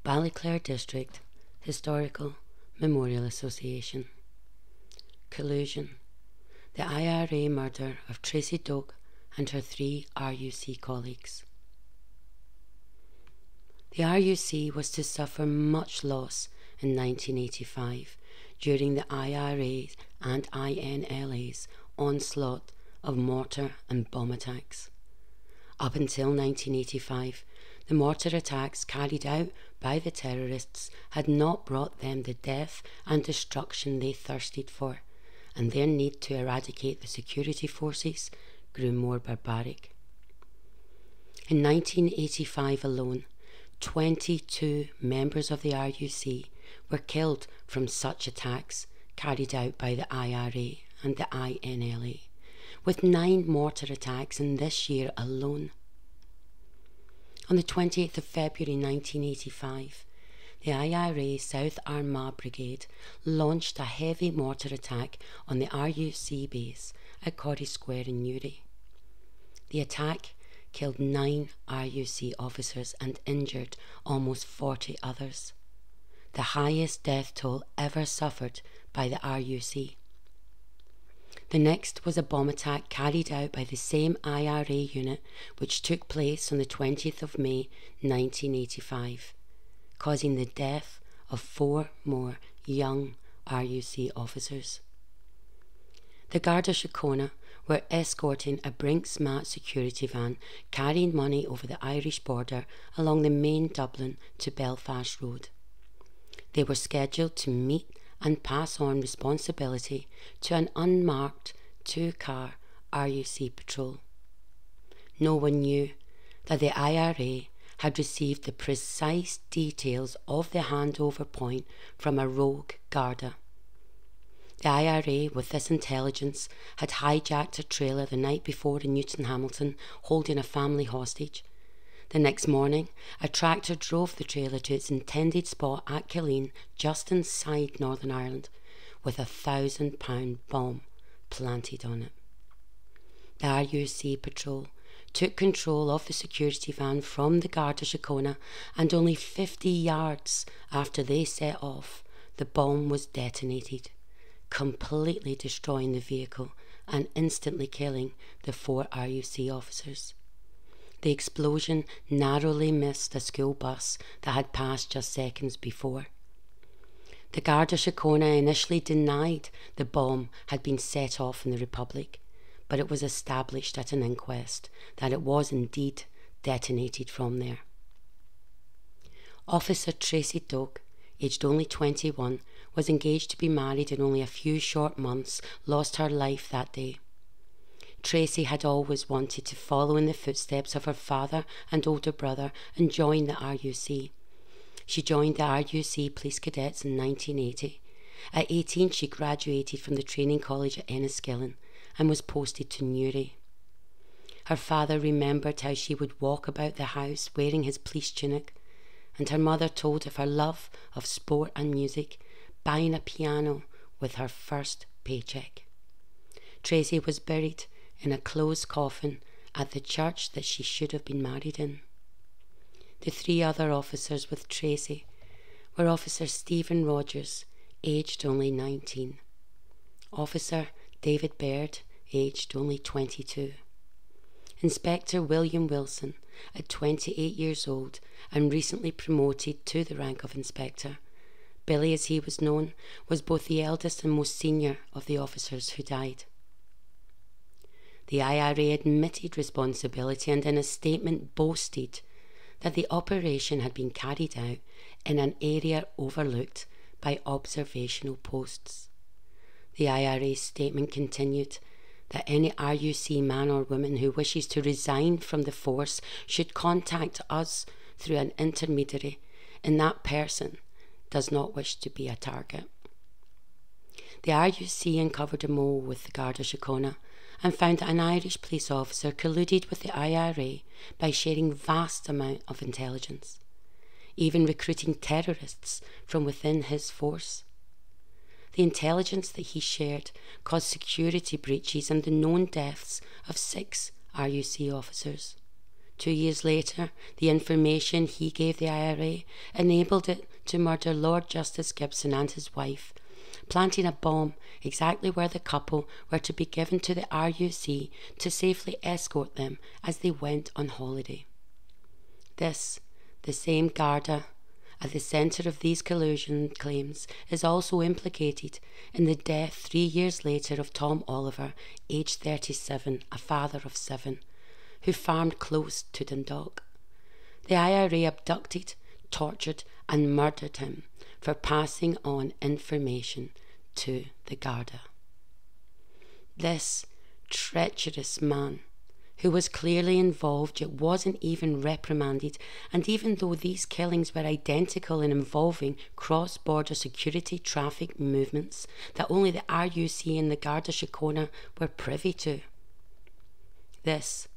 Ballyclare District Historical Memorial Association. Collusion. The IRA murder of Tracey Doak and her 3 RUC colleagues. The RUC was to suffer much loss in 1985 during the IRA and INLA's onslaught of mortar and bomb attacks. Up until 1985, the mortar attacks carried out by the terrorists had not brought them the death and destruction they thirsted for, and their need to eradicate the security forces grew more barbaric. In 1985 alone, 22 members of the RUC were killed from such attacks carried out by the IRA and the INLA, with 9 mortar attacks in this year alone. On the 28th of February 1985, the IRA South Armagh Brigade launched a heavy mortar attack on the RUC base at Corrie Square in Newry. The attack killed 9 RUC officers and injured almost 40 others, the highest death toll ever suffered by the RUC. The next was a bomb attack carried out by the same IRA unit which took place on the 20th of May 1985, causing the death of 4 more young RUC officers. The Garda Síochána were escorting a Brinks-Mat security van carrying money over the Irish border along the main Dublin to Belfast road. They were scheduled to meet and pass on responsibility to an unmarked 2-car RUC patrol. No one knew that the IRA had received the precise details of the handover point from a rogue Garda. The IRA, with this intelligence, had hijacked a trailer the night before in Newton Hamilton, holding a family hostage. The next morning, a tractor drove the trailer to its intended spot at Killeen, just inside Northern Ireland, with a £1,000 bomb planted on it. The RUC patrol took control of the security van from the Garda Síochána, and only 50 yards after they set off, the bomb was detonated, completely destroying the vehicle and instantly killing the 4 RUC officers. The explosion narrowly missed a school bus that had passed just seconds before. The Garda Síochána initially denied the bomb had been set off in the Republic, but it was established at an inquest that it was indeed detonated from there. Officer Tracey Doak, aged only 21, was engaged to be married in only a few short months, lost her life that day. Tracey had always wanted to follow in the footsteps of her father and older brother and join the RUC. She joined the RUC Police Cadets in 1980. At 18, she graduated from the training college at Enniskillen and was posted to Newry. Her father remembered how she would walk about the house wearing his police tunic, and her mother told of her love of sport and music, buying a piano with her first paycheck. Tracey was buried in a closed coffin at the church that she should have been married in. The 3 other officers with Tracey were Officer Stephen Rogers, aged only 19, Officer David Baird, aged only 22, Inspector William Wilson, at 28 years old and recently promoted to the rank of Inspector. Billy, as he was known, was both the eldest and most senior of the officers who died. The IRA admitted responsibility and in a statement boasted that the operation had been carried out in an area overlooked by observational posts. The IRA's statement continued that any RUC man or woman who wishes to resign from the force should contact us through an intermediary, and that person does not wish to be a target. The RUC uncovered a mole with the Garda Síochána and found that an Irish police officer colluded with the IRA by sharing vast amount of intelligence, even recruiting terrorists from within his force. The intelligence that he shared caused security breaches and the known deaths of 6 RUC officers. 2 years later, the information he gave the IRA enabled it to murder Lord Justice Gibson and his wife, planting a bomb exactly where the couple were to be given to the RUC to safely escort them as they went on holiday. This, the same Garda, at the centre of these collusion claims, is also implicated in the death 3 years later of Tom Oliver, aged 37, a father of 7, who farmed close to Doak. The IRA abducted, tortured and murdered him for passing on information to the Garda. This treacherous man, who was clearly involved yet wasn't even reprimanded, and even though these killings were identical in involving cross-border security traffic movements that only the RUC and the Garda Síochána were privy to. This,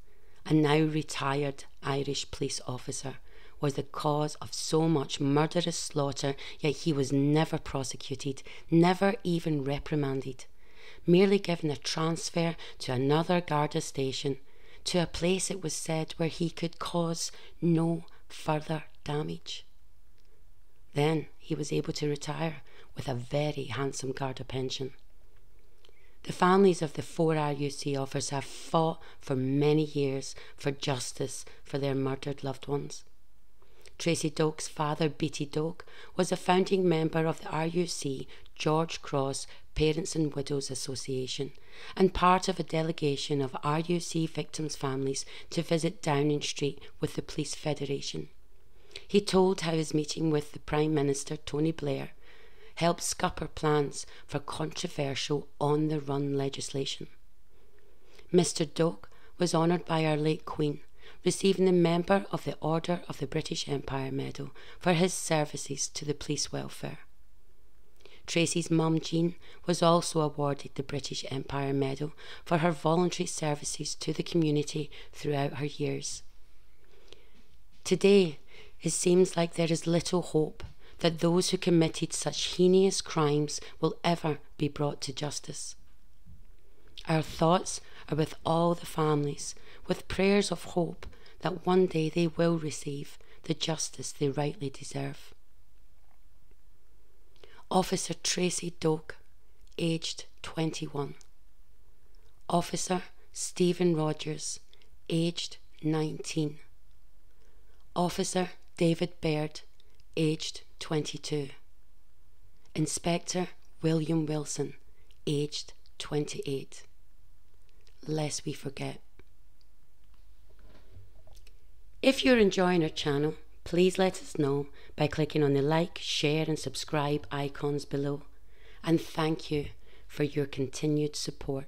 a now retired Irish police officer, was the cause of so much murderous slaughter, yet he was never prosecuted, never even reprimanded, merely given a transfer to another Garda station, to a place, it was said, where he could cause no further damage. Then he was able to retire with a very handsome Garda pension. The families of the 4 RUC officers have fought for many years for justice for their murdered loved ones. Tracey Doak's father, Beatty Doak, was a founding member of the RUC George Cross Parents and Widows Association and part of a delegation of RUC victims' families to visit Downing Street with the Police Federation. He told how his meeting with the Prime Minister, Tony Blair, helped scupper plans for controversial on-the-run legislation. Mr. Doak was honoured by our late Queen, receiving the Member of the Order of the British Empire Medal for his services to the police welfare. Tracey's mum, Jean, was also awarded the British Empire Medal for her voluntary services to the community throughout her years. Today, it seems like there is little hope that those who committed such heinous crimes will ever be brought to justice. Our thoughts are with all the families, with prayers of hope that one day they will receive the justice they rightly deserve. Officer Tracey Doak, aged 21. Officer Stephen Rogers, aged 19. Officer David Baird, aged 22. Inspector William Wilson, aged 28. Lest we forget. If you're enjoying our channel, please let us know by clicking on the like, share and subscribe icons below. And thank you for your continued support.